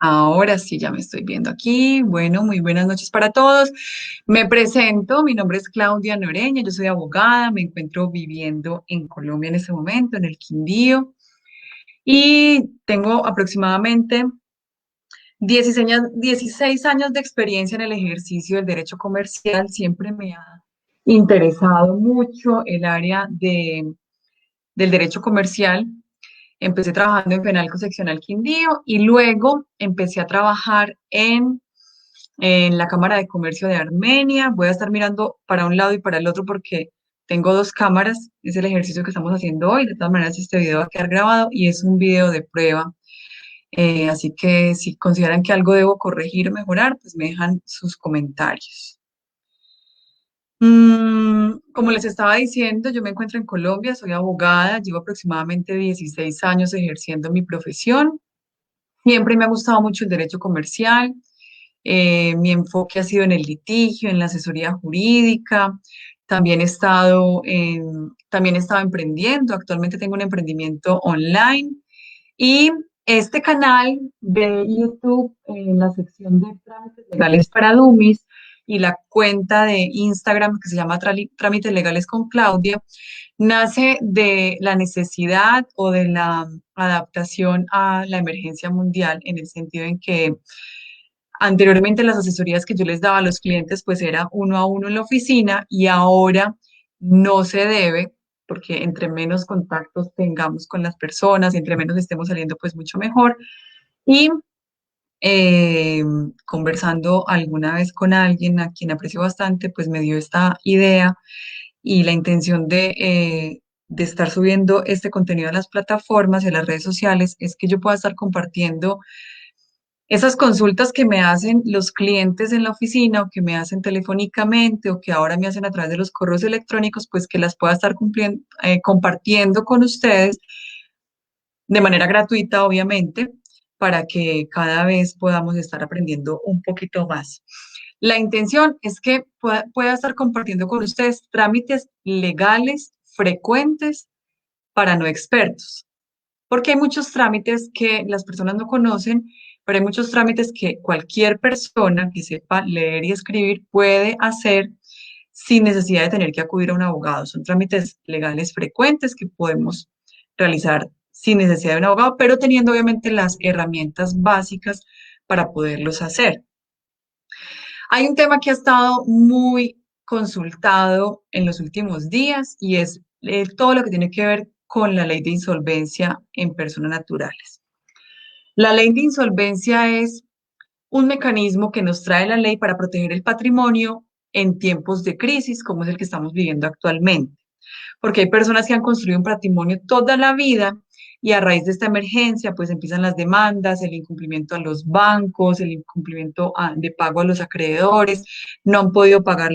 Ahora sí, ya me estoy viendo aquí. Bueno, muy buenas noches para todos. Me presento, mi nombre es Claudia Noreña, yo soy abogada, me encuentro viviendo en Colombia en este momento, en el Quindío, y tengo aproximadamente 16 años de experiencia en el ejercicio del derecho comercial. Siempre me ha interesado mucho el área del derecho comercial. Empecé trabajando en Penal Seccional Quindío y luego empecé a trabajar en la Cámara de Comercio de Armenia. Voy a estar mirando para un lado y para el otro porque tengo dos cámaras. Es el ejercicio que estamos haciendo hoy. De todas maneras, este video va a quedar grabado y es un video de prueba. Así que si consideran que algo debo corregir o mejorar, pues me dejan sus comentarios. Como les estaba diciendo, yo me encuentro en Colombia, soy abogada, llevo aproximadamente 16 años ejerciendo mi profesión. Siempre me ha gustado mucho el derecho comercial. Mi enfoque ha sido en el litigio, en la asesoría jurídica. También he estado emprendiendo. Actualmente tengo un emprendimiento online. Y este canal de YouTube, en la sección de trámites legales para Dummies, y la cuenta de Instagram que se llama Trámites Legales con Claudia, nace de la necesidad o de la adaptación a la emergencia mundial, en el sentido en que anteriormente las asesorías que yo les daba a los clientes pues era uno a uno en la oficina, y ahora no se debe, porque entre menos contactos tengamos con las personas, entre menos estemos saliendo pues mucho mejor. Y eh, conversando alguna vez con alguien a quien aprecio bastante, pues me dio esta idea y la intención de estar subiendo este contenido a las plataformas y a las redes sociales, es que yo pueda estar compartiendo esas consultas que me hacen los clientes en la oficina, o que me hacen telefónicamente, o que ahora me hacen a través de los correos electrónicos, pues que las pueda estar compartiendo con ustedes de manera gratuita, obviamente, para que cada vez podamos estar aprendiendo un poquito más. La intención es que pueda estar compartiendo con ustedes trámites legales frecuentes para no expertos, porque hay muchos trámites que las personas no conocen, pero hay muchos trámites que cualquier persona que sepa leer y escribir puede hacer sin necesidad de tener que acudir a un abogado. Son trámites legales frecuentes que podemos realizar sin necesidad de un abogado, pero teniendo obviamente las herramientas básicas para poderlos hacer. Hay un tema que ha estado muy consultado en los últimos días, y es todo lo que tiene que ver con la ley de insolvencia en personas naturales. La ley de insolvencia es un mecanismo que nos trae la ley para proteger el patrimonio en tiempos de crisis, como es el que estamos viviendo actualmente, porque hay personas que han construido un patrimonio toda la vida, y a raíz de esta emergencia, pues empiezan las demandas, el incumplimiento a los bancos, el incumplimiento de pago a los acreedores, no han podido pagar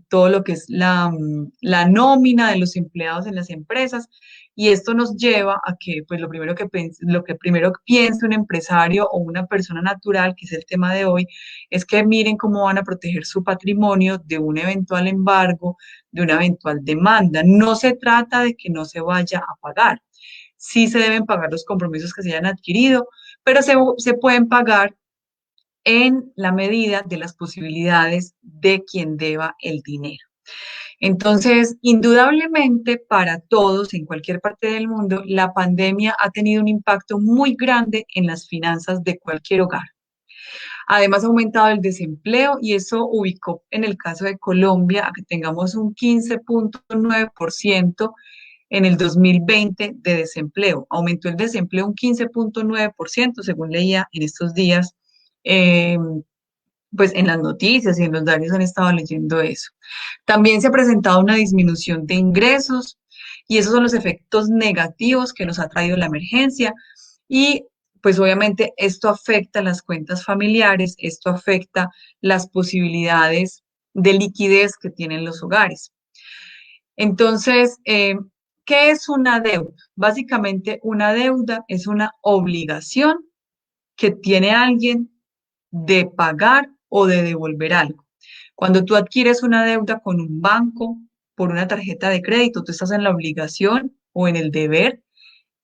todo lo que es la nómina de los empleados en las empresas. Y esto nos lleva a que, pues, lo que primero piensa un empresario o una persona natural, que es el tema de hoy, es que miren cómo van a proteger su patrimonio de un eventual embargo, de una eventual demanda. No se trata de que no se vaya a pagar. Sí se deben pagar los compromisos que se hayan adquirido, pero se pueden pagar en la medida de las posibilidades de quien deba el dinero. Entonces, indudablemente para todos en cualquier parte del mundo, la pandemia ha tenido un impacto muy grande en las finanzas de cualquier hogar. Además, ha aumentado el desempleo, y eso ubicó en el caso de Colombia a que tengamos un 15,9% en el 2020 de desempleo. Aumentó el desempleo un 15,9%, según leía en estos días, eh, pues en las noticias y en los diarios han estado leyendo eso. También se ha presentado una disminución de ingresos, y esos son los efectos negativos que nos ha traído la emergencia. Y pues obviamente esto afecta las cuentas familiares, esto afecta las posibilidades de liquidez que tienen los hogares. Entonces, ¿qué es una deuda? Básicamente, una deuda es una obligación que tiene alguien de pagar o de devolver algo. Cuando tú adquieres una deuda con un banco por una tarjeta de crédito, tú estás en la obligación o en el deber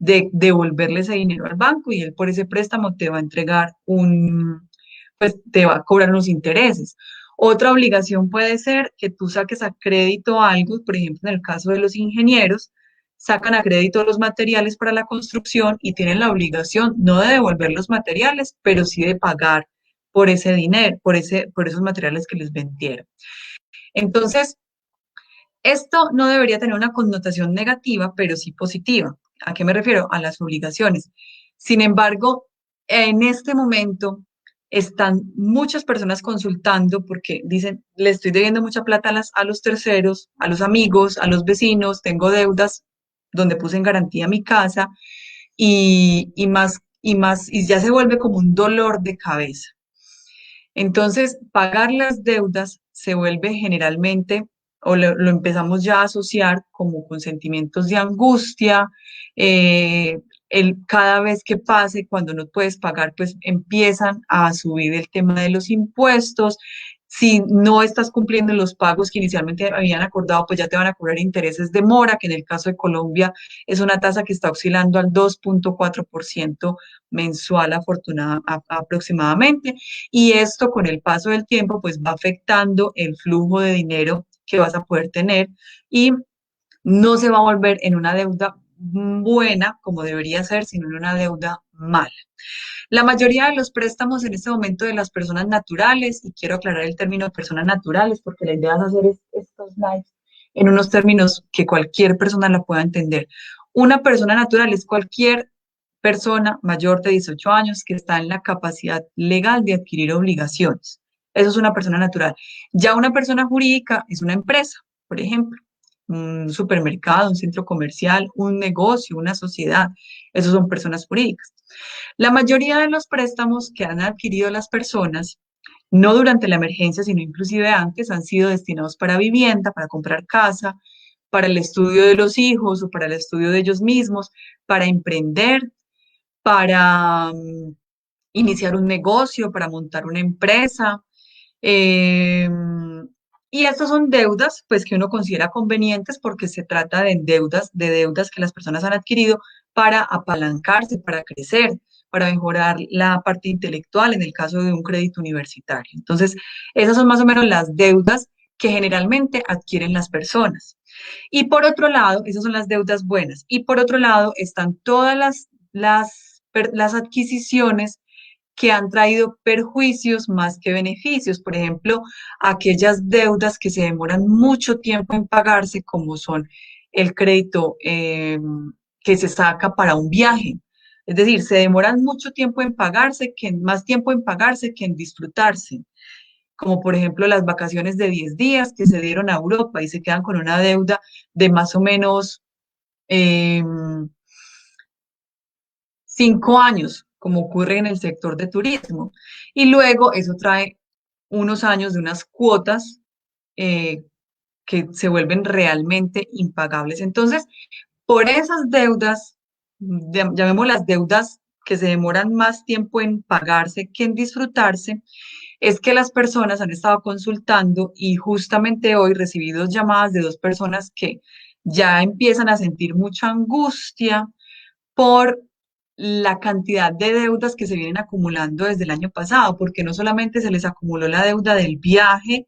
de devolverle ese dinero al banco y él por ese préstamo te va a entregar pues te va a cobrar unos intereses. Otra obligación puede ser que tú saques a crédito algo, por ejemplo, en el caso de los ingenieros, sacan a crédito los materiales para la construcción y tienen la obligación no de devolver los materiales, pero sí de pagar por ese dinero, por esos materiales que les vendieron. Entonces, esto no debería tener una connotación negativa, pero sí positiva. ¿A qué me refiero? A las obligaciones. Sin embargo, en este momento están muchas personas consultando porque dicen, le estoy debiendo mucha plata a los terceros, a los amigos, a los vecinos, tengo deudas donde puse en garantía mi casa y ya se vuelve como un dolor de cabeza. Entonces, pagar las deudas se vuelve generalmente, o lo empezamos ya a asociar como con sentimientos de angustia, eh, cada vez que pase, cuando no puedes pagar, pues empiezan a subir el tema de los impuestos. Si no estás cumpliendo los pagos que inicialmente habían acordado, pues ya te van a cobrar intereses de mora, que en el caso de Colombia es una tasa que está oscilando al 2,4% mensual aproximadamente. Y esto con el paso del tiempo, pues va afectando el flujo de dinero que vas a poder tener y no se va a volver en una deuda buena como debería ser, sino en una deuda mala. La mayoría de los préstamos en este momento de las personas naturales, y quiero aclarar el término de personas naturales porque la idea es hacer estos lives en unos términos que cualquier persona la pueda entender. Una persona natural es cualquier persona mayor de 18 años que está en la capacidad legal de adquirir obligaciones. Eso es una persona natural. Ya una persona jurídica es una empresa, por ejemplo, un supermercado, un centro comercial, un negocio, una sociedad. Esos son personas jurídicas. La mayoría de los préstamos que han adquirido las personas, no durante la emergencia, sino inclusive antes, han sido destinados para vivienda, para comprar casa, para el estudio de los hijos o para el estudio de ellos mismos, para emprender, para iniciar un negocio, para montar una empresa. eh, y estas son deudas, pues, que uno considera convenientes porque se trata de deudas que las personas han adquirido para apalancarse, para crecer, para mejorar la parte intelectual en el caso de un crédito universitario. Entonces, esas son más o menos las deudas que generalmente adquieren las personas. Y por otro lado, esas son las deudas buenas. Y por otro lado, están todas las adquisiciones que han traído perjuicios más que beneficios. Por ejemplo, aquellas deudas que se demoran mucho tiempo en pagarse, como son el crédito que se saca para un viaje. Es decir, se demoran mucho tiempo en pagarse, más tiempo en pagarse que en disfrutarse. Como por ejemplo las vacaciones de 10 días que se dieron a Europa y se quedan con una deuda de más o menos eh, 5 años, como ocurre en el sector de turismo. Y luego eso trae unos años de unas cuotas eh, que se vuelven realmente impagables. Entonces, por esas deudas, llamémoslas deudas que se demoran más tiempo en pagarse que en disfrutarse, es que las personas han estado consultando y justamente hoy recibí dos llamadas de dos personas que ya empiezan a sentir mucha angustia por la cantidad de deudas que se vienen acumulando desde el año pasado, porque no solamente se les acumuló la deuda del viaje,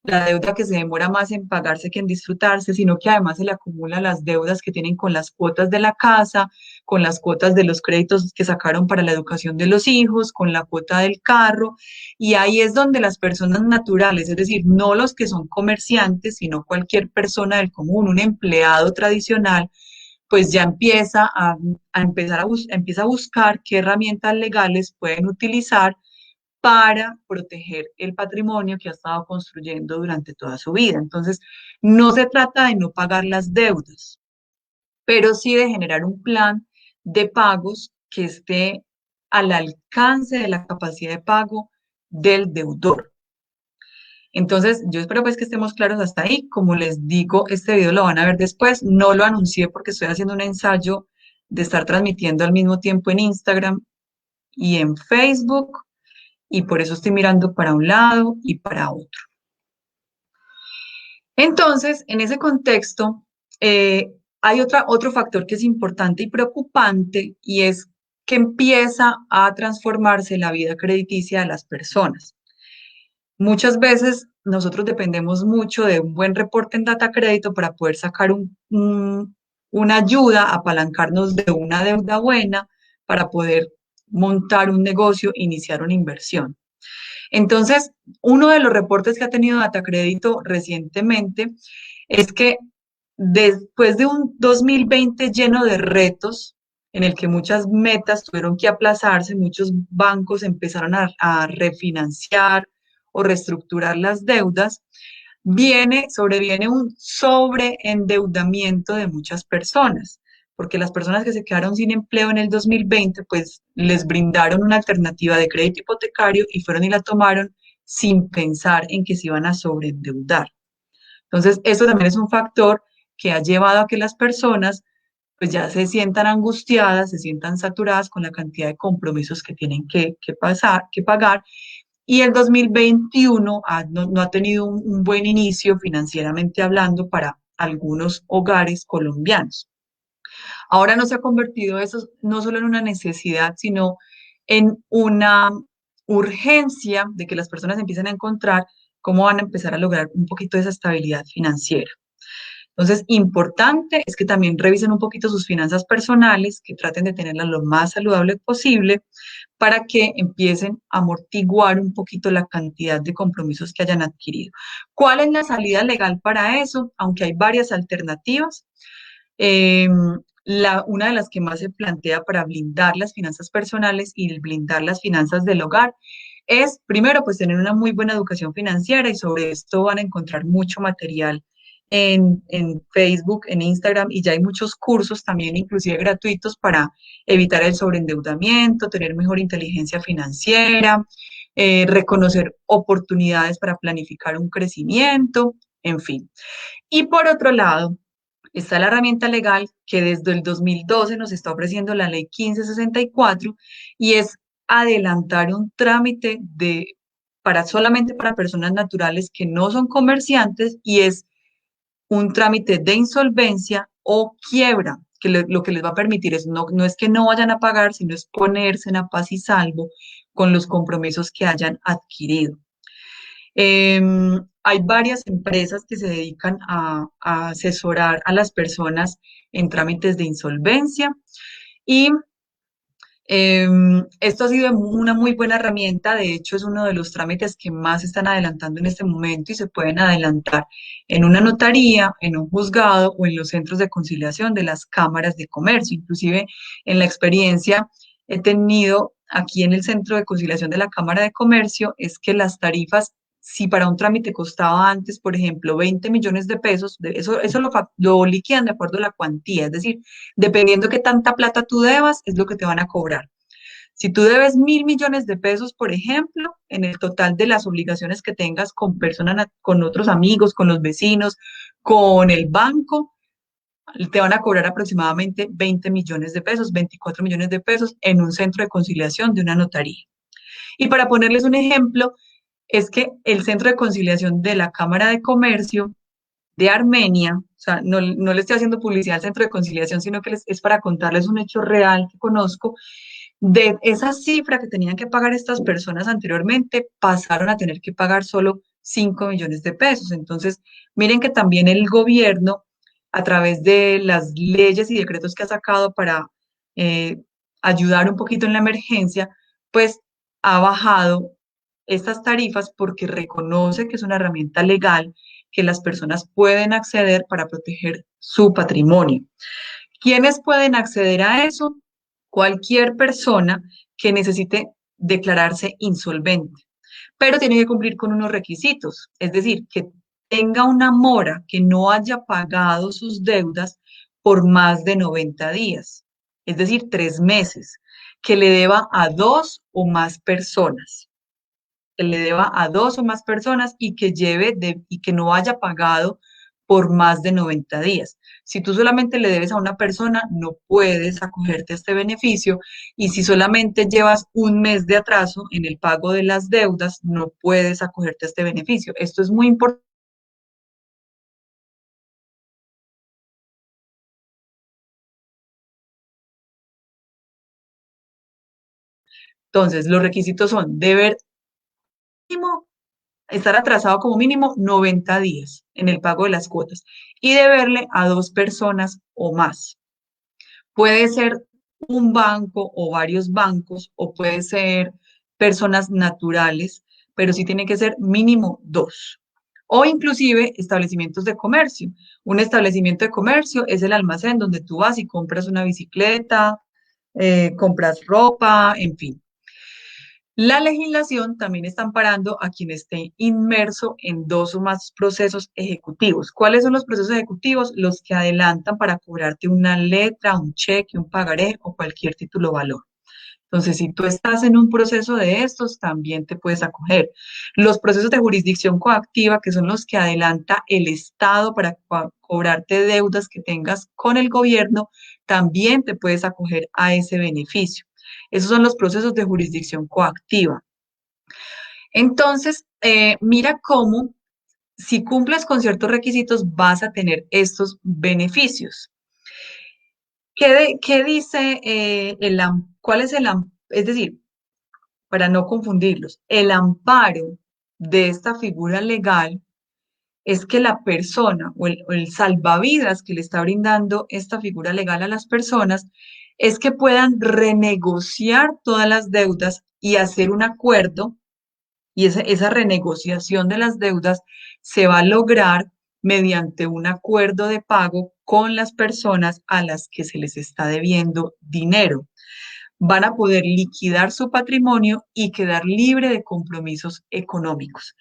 la deuda que se demora más en pagarse que en disfrutarse, sino que además se le acumulan las deudas que tienen con las cuotas de la casa, con las cuotas de los créditos que sacaron para la educación de los hijos, con la cuota del carro, y ahí es donde las personas naturales, es decir, no los que son comerciantes, sino cualquier persona del común, un empleado tradicional, pues ya empieza a buscar qué herramientas legales pueden utilizar para proteger el patrimonio que ha estado construyendo durante toda su vida. Entonces, no se trata de no pagar las deudas, pero sí de generar un plan de pagos que esté al alcance de la capacidad de pago del deudor. Entonces, yo espero pues que estemos claros hasta ahí. Como les digo, este video lo van a ver después. No lo anuncié porque estoy haciendo un ensayo de estar transmitiendo al mismo tiempo en Instagram y en Facebook, y por eso estoy mirando para un lado y para otro. Entonces, en ese contexto, Hay otro factor que es importante y preocupante y es que empieza a transformarse la vida crediticia de las personas. Muchas veces nosotros dependemos mucho de un buen reporte en data crédito para poder sacar una ayuda, apalancarnos de una deuda buena para poder montar un negocio, iniciar una inversión. Entonces, uno de los reportes que ha tenido Data Crédito recientemente es que después de un 2020 lleno de retos, en el que muchas metas tuvieron que aplazarse, muchos bancos empezaron a refinanciar o reestructurar las deudas, sobreviene un sobreendeudamiento de muchas personas, porque las personas que se quedaron sin empleo en el 2020, pues les brindaron una alternativa de crédito hipotecario y fueron y la tomaron sin pensar en que se iban a sobreendeudar. Entonces, eso también es un factor que ha llevado a que las personas pues ya se sientan angustiadas, se sientan saturadas con la cantidad de compromisos que tienen que pagar. Y el 2021 no ha tenido un buen inicio financieramente hablando para algunos hogares colombianos. Ahora no se ha convertido eso no solo en una necesidad, sino en una urgencia de que las personas empiecen a encontrar cómo van a empezar a lograr un poquito de esa estabilidad financiera. Entonces, importante es que también revisen un poquito sus finanzas personales, que traten de tenerlas lo más saludable posible para que empiecen a amortiguar un poquito la cantidad de compromisos que hayan adquirido. ¿Cuál es la salida legal para eso? Aunque hay varias alternativas. Eh, una de las que más se plantea para blindar las finanzas personales y blindar las finanzas del hogar es, primero, pues tener una muy buena educación financiera y sobre esto van a encontrar mucho material en Facebook, en Instagram y ya hay muchos cursos también, inclusive gratuitos, para evitar el sobreendeudamiento, tener mejor inteligencia financiera, reconocer oportunidades para planificar un crecimiento, en fin. Y por otro lado, está la herramienta legal que desde el 2012 nos está ofreciendo la ley 1564 y es adelantar un trámite solamente para personas naturales que no son comerciantes y es un trámite de insolvencia o quiebra, que lo que les va a permitir es no es que no vayan a pagar, sino es ponerse en paz y salvo con los compromisos que hayan adquirido. Hay varias empresas que se dedican a asesorar a las personas en trámites de insolvencia y esto ha sido una muy buena herramienta. De hecho, es uno de los trámites que más se están adelantando en este momento y se pueden adelantar en una notaría, en un juzgado o en los centros de conciliación de las cámaras de comercio. Inclusive en la experiencia he tenido aquí en el centro de conciliación de la Cámara de Comercio es que las tarifas, si para un trámite costaba antes, por ejemplo, 20 millones de pesos, eso lo liquidan de acuerdo a la cuantía, es decir, dependiendo qué tanta plata tú debas, es lo que te van a cobrar. Si tú debes 1.000 millones de pesos, por ejemplo, en el total de las obligaciones que tengas con personas, con otros amigos, con los vecinos, con el banco, te van a cobrar aproximadamente 20 millones de pesos, 24 millones de pesos en un centro de conciliación de una notaría. Y para ponerles un ejemplo, es que el centro de conciliación de la Cámara de Comercio de Armenia, o sea, no le estoy haciendo publicidad al centro de conciliación, sino que es para contarles un hecho real que conozco, de esa cifra que tenían que pagar estas personas anteriormente, pasaron a tener que pagar solo 5 millones de pesos. Entonces, miren que también el gobierno, a través de las leyes y decretos que ha sacado para eh, ayudar un poquito en la emergencia, pues ha bajado estas tarifas porque reconoce que es una herramienta legal que las personas pueden acceder para proteger su patrimonio. ¿Quiénes pueden acceder a eso? Cualquier persona que necesite declararse insolvente, pero tiene que cumplir con unos requisitos, es decir, que tenga una mora, que no haya pagado sus deudas por más de 90 días, es decir, 3 meses, que le deba a dos o más personas, que le deba a dos o más personas y que no haya pagado por más de 90 días. Si tú solamente le debes a una persona, no puedes acogerte a este beneficio y si solamente llevas un mes de atraso en el pago de las deudas, no puedes acogerte a este beneficio. Esto es muy importante Entonces, los requisitos son deber mínimo, estar atrasado como mínimo 90 días en el pago de las cuotas y deberle a dos personas o más. Puede ser un banco o varios bancos o puede ser personas naturales, pero sí tiene que ser mínimo dos. O inclusive establecimientos de comercio. Un establecimiento de comercio es el almacén donde tú vas y compras una bicicleta, compras ropa, en fin. La legislación también está amparando a quien esté inmerso en dos o más procesos ejecutivos. ¿Cuáles son los procesos ejecutivos? Los que adelantan para cobrarte una letra, un cheque, un pagaré o cualquier título o valor. Entonces, si tú estás en un proceso de estos, también te puedes acoger. Los procesos de jurisdicción coactiva, que son los que adelanta el Estado para cobrarte deudas que tengas con el gobierno, también te puedes acoger a ese beneficio. Esos son los procesos de jurisdicción coactiva. Entonces, mira cómo si cumples con ciertos requisitos vas a tener estos beneficios. ¿Qué dice cuál es es decir, para no confundirlos, el amparo de esta figura legal es que la persona o el salvavidas que le está brindando esta figura legal a las personas es que puedan renegociar todas las deudas y hacer un acuerdo y esa renegociación de las deudas se va a lograr mediante un acuerdo de pago con las personas a las que se les está debiendo dinero. Van a poder liquidar su patrimonio y quedar libre de compromisos económicos.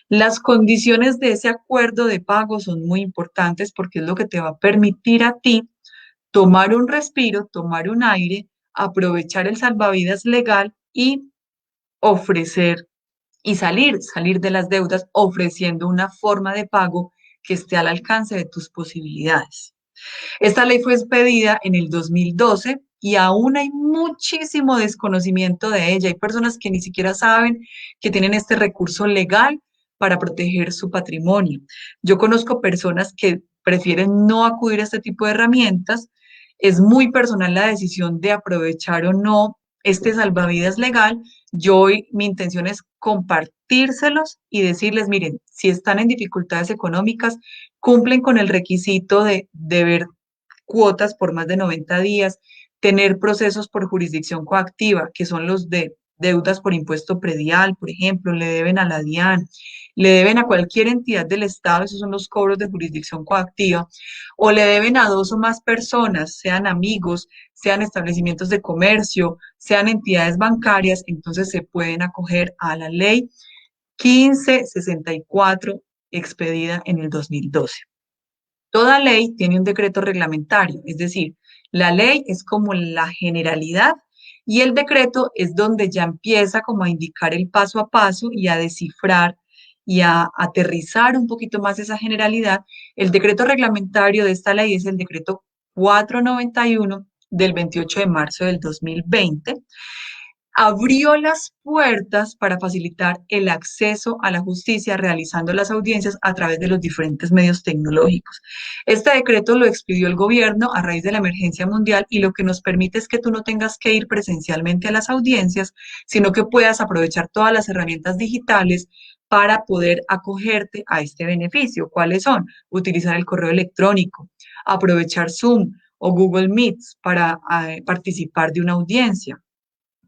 Las condiciones de ese acuerdo de pago son muy importantes porque es lo que te va a permitir a ti tomar un respiro, tomar un aire, aprovechar el salvavidas legal y ofrecer y salir de las deudas ofreciendo una forma de pago que esté al alcance de tus posibilidades. Esta ley fue expedida en el 2012 y aún hay muchísimo desconocimiento de ella. Hay personas que ni siquiera saben que tienen este recurso legal para proteger su patrimonio. Yo conozco personas que prefieren no acudir a este tipo de herramientas. Es muy personal la decisión de aprovechar o no este salvavidas legal. Mi intención es compartírselos y decirles, miren, si están en dificultades económicas, cumplen con el requisito de deber cuotas por más de 90 días, tener procesos por jurisdicción coactiva, que son los de deudas por impuesto predial, por ejemplo, le deben a la DIAN, le deben a cualquier entidad del Estado, esos son los cobros de jurisdicción coactiva, o le deben a dos o más personas, sean amigos, sean establecimientos de comercio, sean entidades bancarias, entonces se pueden acoger a la ley 1564 expedida en el 2012. Toda ley tiene un decreto reglamentario, es decir, la ley es como la generalidad y el decreto es donde ya empieza como a indicar el paso a paso y a descifrar y a aterrizar un poquito más esa generalidad. El decreto reglamentario de esta ley es el decreto 491 del 28 de marzo del 2020, abrió las puertas para facilitar el acceso a la justicia realizando las audiencias a través de los diferentes medios tecnológicos. Este decreto lo expidió el gobierno a raíz de la emergencia mundial y lo que nos permite es que tú no tengas que ir presencialmente a las audiencias, sino que puedas aprovechar todas las herramientas digitales para poder acogerte a este beneficio. ¿Cuáles son? Utilizar el correo electrónico, aprovechar Zoom o Google Meets para participar de una audiencia.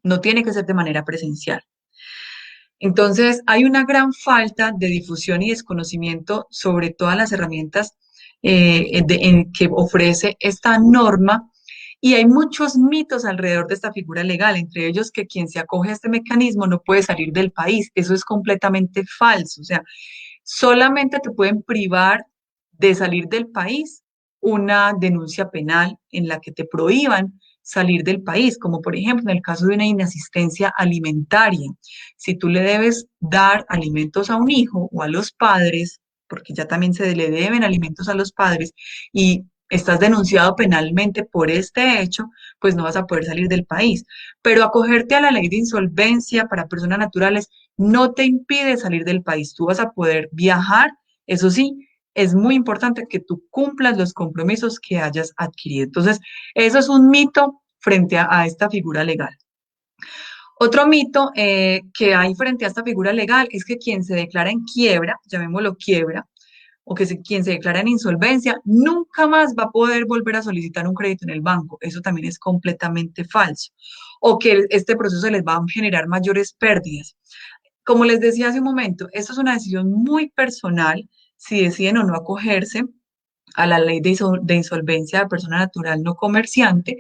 No tiene que ser de manera presencial. Entonces, hay una gran falta de difusión y desconocimiento sobre todas las herramientas que ofrece esta norma y hay muchos mitos alrededor de esta figura legal, entre ellos que quien se acoge a este mecanismo no puede salir del país. Eso es completamente falso. O sea, solamente te pueden privar de salir del país una denuncia penal en la que te prohíban salir del país, como por ejemplo en el caso de una inasistencia alimentaria. Si tú le debes dar alimentos a un hijo o a los padres, porque ya también se le deben alimentos a los padres y estás denunciado penalmente por este hecho, pues no vas a poder salir del país. Pero acogerte a la ley de insolvencia para personas naturales no te impide salir del país. Tú vas a poder viajar, eso sí, es muy importante que tú cumplas los compromisos que hayas adquirido. Entonces, eso es un mito frente a esta figura legal. Otro mito que hay frente a esta figura legal es que quien se declara en quiebra, llamémoslo quiebra, o quien se declara en insolvencia, nunca más va a poder volver a solicitar un crédito en el banco. Eso también es completamente falso. O que este proceso les va a generar mayores pérdidas. Como les decía hace un momento, esto es una decisión muy personal si deciden o no acogerse a la ley de insolvencia de persona natural no comerciante,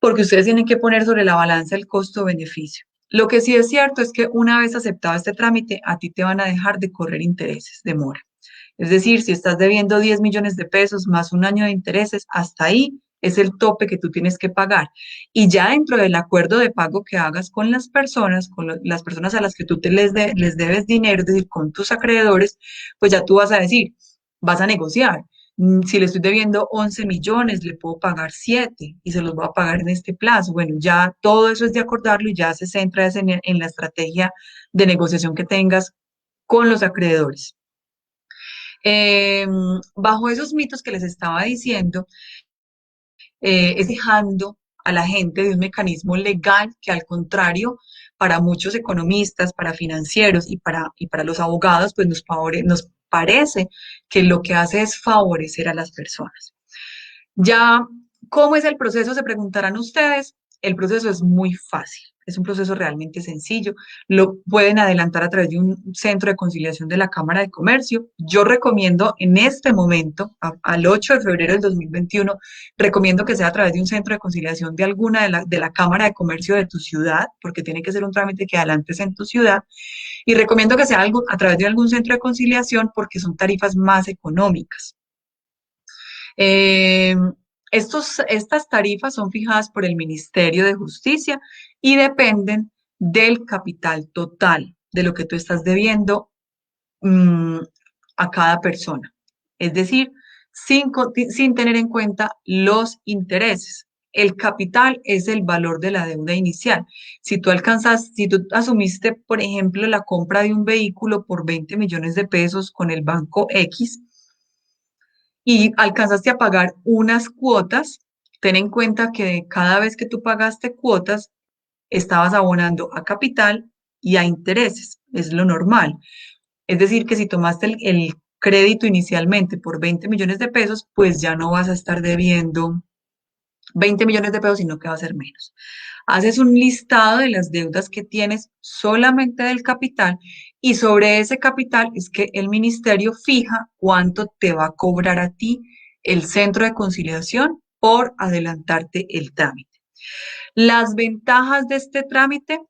porque ustedes tienen que poner sobre la balanza el costo-beneficio. Lo que sí es cierto es que una vez aceptado este trámite, a ti te van a dejar de correr intereses de mora. Es decir, si estás debiendo 10 millones de pesos más un año de intereses, hasta ahí es el tope que tú tienes que pagar. Y ya dentro del acuerdo de pago que hagas con las personas, las personas a las que tú les debes dinero, es decir, con tus acreedores, pues ya tú vas a decir, vas a negociar. Si le estoy debiendo 11 millones, le puedo pagar 7 y se los voy a pagar en este plazo. Bueno, ya todo eso es de acordarlo y ya se centra en la estrategia de negociación que tengas con los acreedores. Eh, Bajo esos mitos que les estaba diciendo, es dejando a la gente de un mecanismo legal que al contrario, para muchos economistas, para financieros y para los abogados, pues nos parece que lo que hace es favorecer a las personas. Ya, ¿cómo es el proceso? Se preguntarán ustedes. El proceso es muy fácil. Es un proceso realmente sencillo. Lo pueden adelantar a través de un centro de conciliación de la Cámara de Comercio. Yo recomiendo en este momento, al 8 de febrero del 2021, recomiendo que sea a través de un centro de conciliación de alguna de la Cámara de Comercio de tu ciudad, porque tiene que ser un trámite que adelantes en tu ciudad. Y recomiendo que sea algo a través de algún centro de conciliación porque son tarifas más económicas. Eh, estas tarifas son fijadas por el Ministerio de Justicia y dependen del capital total de lo que tú estás debiendo mm, a cada persona. Es decir, sin tener en cuenta los intereses. El capital es el valor de la deuda inicial. Si tú asumiste, por ejemplo, la compra de un vehículo por 20 millones de pesos con el banco X, y alcanzaste a pagar unas cuotas, ten en cuenta que cada vez que tú pagaste cuotas, estabas abonando a capital y a intereses, es lo normal. Es decir, que si tomaste el crédito inicialmente por 20 millones de pesos, pues ya no vas a estar debiendo 20 millones de pesos, sino que va a ser menos. Haces un listado de las deudas que tienes solamente del capital y sobre ese capital es que el ministerio fija cuánto te va a cobrar a ti el centro de conciliación por adelantarte el trámite. Las ventajas de este trámite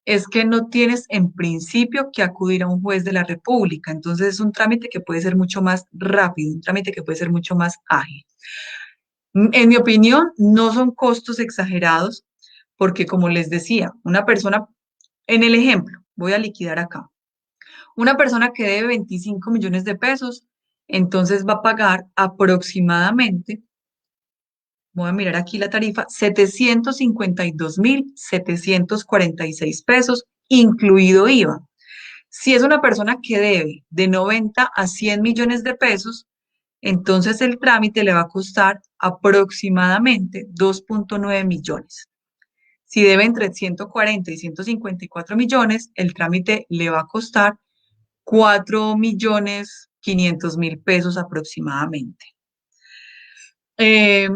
es que no tienes en principio que acudir a un juez de la República, entonces es un trámite que puede ser mucho más rápido, un trámite que puede ser mucho más ágil. En mi opinión, no son costos exagerados, porque como les decía, una persona, en el ejemplo, voy a liquidar acá, una persona que debe 25 millones de pesos, entonces va a pagar aproximadamente, voy a mirar aquí la tarifa, 752.746 pesos, incluido IVA. Si es una persona que debe de 90 a 100 millones de pesos, entonces el trámite le va a costar aproximadamente 2.9 millones. Si debe entre 140 y 154 millones, el trámite le va a costar 4.500.000 pesos aproximadamente. Eh,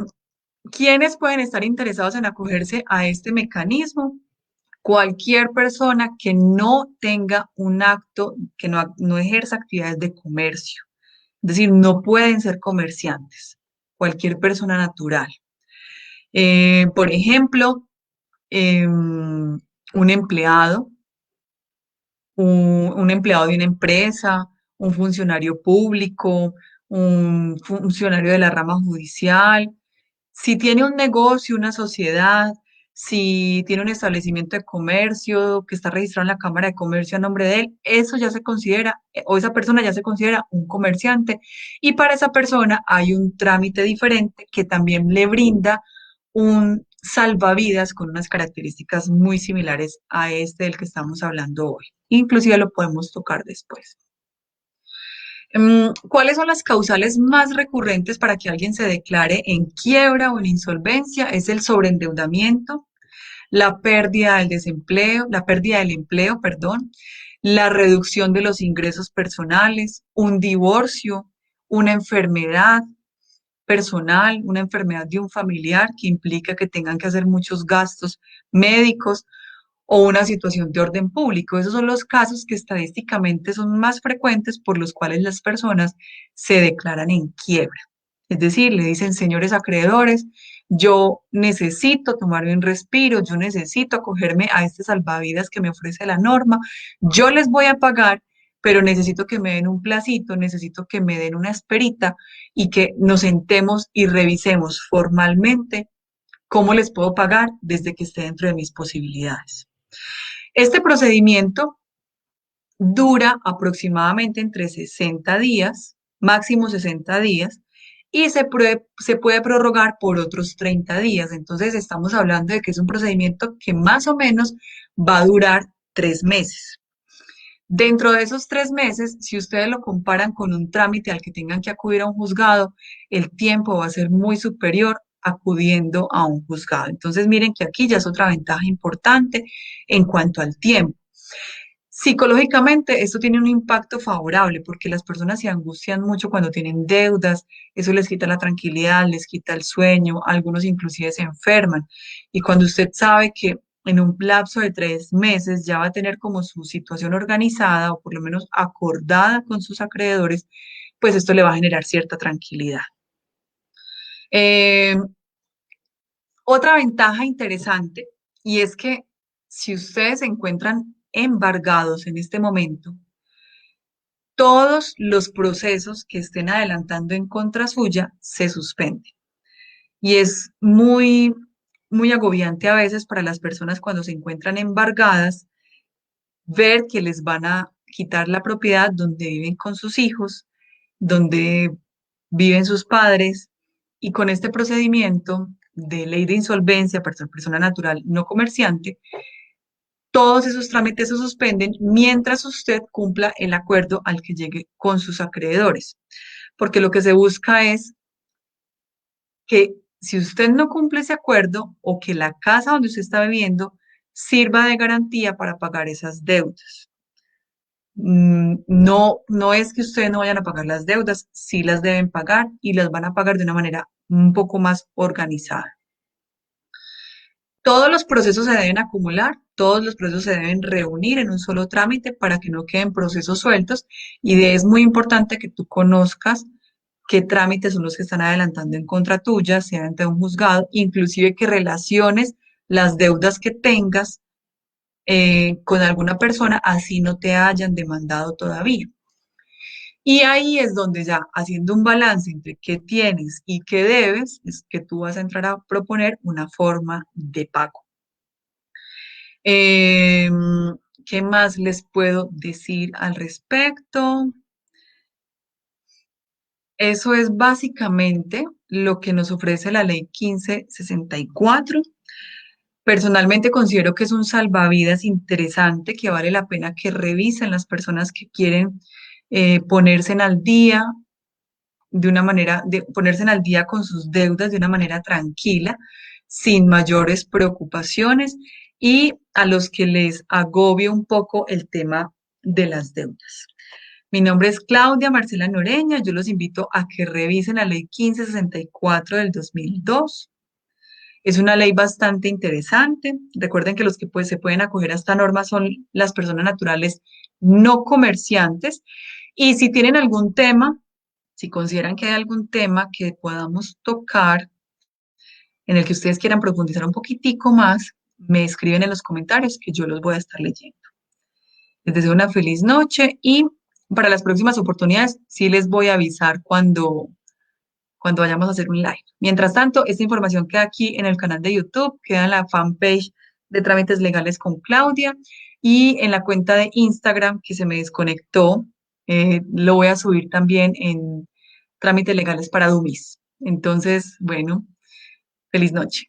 ¿Quiénes pueden estar interesados en acogerse a este mecanismo? Cualquier persona que no tenga un acto, que no ejerza actividades de comercio. Es decir, no pueden ser comerciantes, cualquier persona natural. Por ejemplo, un empleado, un empleado de una empresa, un funcionario público, un funcionario de la rama judicial. Si tiene un negocio, una sociedad, si tiene un establecimiento de comercio que está registrado en la Cámara de Comercio a nombre de él, eso ya se considera, o esa persona ya se considera un comerciante. Y para esa persona hay un trámite diferente que también le brinda un salvavidas con unas características muy similares a este del que estamos hablando hoy. Inclusive lo podemos tocar después. ¿Cuáles son las causales más recurrentes para que alguien se declare en quiebra o en insolvencia? Es el sobreendeudamiento, la pérdida del empleo, perdón, la reducción de los ingresos personales, un divorcio, una enfermedad personal, una enfermedad de un familiar que implica que tengan que hacer muchos gastos médicos o una situación de orden público. Esos son los casos que estadísticamente son más frecuentes por los cuales las personas se declaran en quiebra. Es decir, le dicen, señores acreedores, yo necesito tomarme un respiro, yo necesito acogerme a este salvavidas que me ofrece la norma, yo les voy a pagar, pero necesito que me den un placito, necesito que me den una esperita y que nos sentemos y revisemos formalmente cómo les puedo pagar desde que esté dentro de mis posibilidades. Este procedimiento dura aproximadamente entre 60 días, máximo 60 días, y se puede prorrogar por otros 30 días. Entonces, estamos hablando de que es un procedimiento que más o menos va a durar 3 meses. Dentro de esos 3 meses, si ustedes lo comparan con un trámite al que tengan que acudir a un juzgado, el tiempo va a ser muy superior acudiendo a un juzgado. Entonces, miren que aquí ya es otra ventaja importante en cuanto al tiempo. Psicológicamente, esto tiene un impacto favorable porque las personas se angustian mucho cuando tienen deudas, eso les quita la tranquilidad, les quita el sueño, algunos inclusive se enferman. Y cuando usted sabe que en un lapso de 3 meses ya va a tener como su situación organizada o por lo menos acordada con sus acreedores, pues esto le va a generar cierta tranquilidad. Eh, Otra ventaja interesante y es que si ustedes se encuentran embargados en este momento, todos los procesos que estén adelantando en contra suya se suspenden. Y es muy agobiante a veces para las personas cuando se encuentran embargadas ver que les van a quitar la propiedad donde viven con sus hijos, donde viven sus padres, y con este procedimiento de ley de insolvencia, persona natural no comerciante, todos esos trámites se suspenden mientras usted cumpla el acuerdo al que llegue con sus acreedores, porque lo que se busca es que si usted no cumple ese acuerdo o que la casa donde usted está viviendo sirva de garantía para pagar esas deudas. No, no es que ustedes no vayan a pagar las deudas, sí las deben pagar y las van a pagar de una manera un poco más organizada. Todos los procesos se deben acumular, todos los procesos se deben reunir en un solo trámite para que no queden procesos sueltos y es muy importante que tú conozcas qué trámites son los que están adelantando en contra tuya, sea ante un juzgado, inclusive que relaciones las deudas que tengas con alguna persona, así no te hayan demandado todavía. Y ahí es donde ya haciendo un balance entre qué tienes y qué debes, es que tú vas a entrar a proponer una forma de pago. Eh, ¿Qué más les puedo decir al respecto? Eso es básicamente lo que nos ofrece la ley 1564. Personalmente considero que es un salvavidas interesante que vale la pena que revisen las personas que quieren ponerse al día de una manera, de ponerse al día con sus deudas de una manera tranquila, sin mayores preocupaciones y a los que les agobie un poco el tema de las deudas. Mi nombre es Claudia Marcela Noreña. Yo los invito a que revisen la ley 1564 del 2002. Es una ley bastante interesante. Recuerden que los que se pueden acoger a esta norma son las personas naturales no comerciantes. Y si tienen algún tema, si consideran que hay algún tema que podamos tocar en el que ustedes quieran profundizar un poquitico más, me escriben en los comentarios que yo los voy a estar leyendo. Les deseo una feliz noche y para las próximas oportunidades sí les voy a avisar cuando vayamos a hacer un live. Mientras tanto, esta información queda aquí en el canal de YouTube, queda en la fanpage de Trámites Legales con Claudia y en la cuenta de Instagram que se me desconectó, lo voy a subir también en Trámites Legales para Dummies. Entonces, bueno, feliz noche.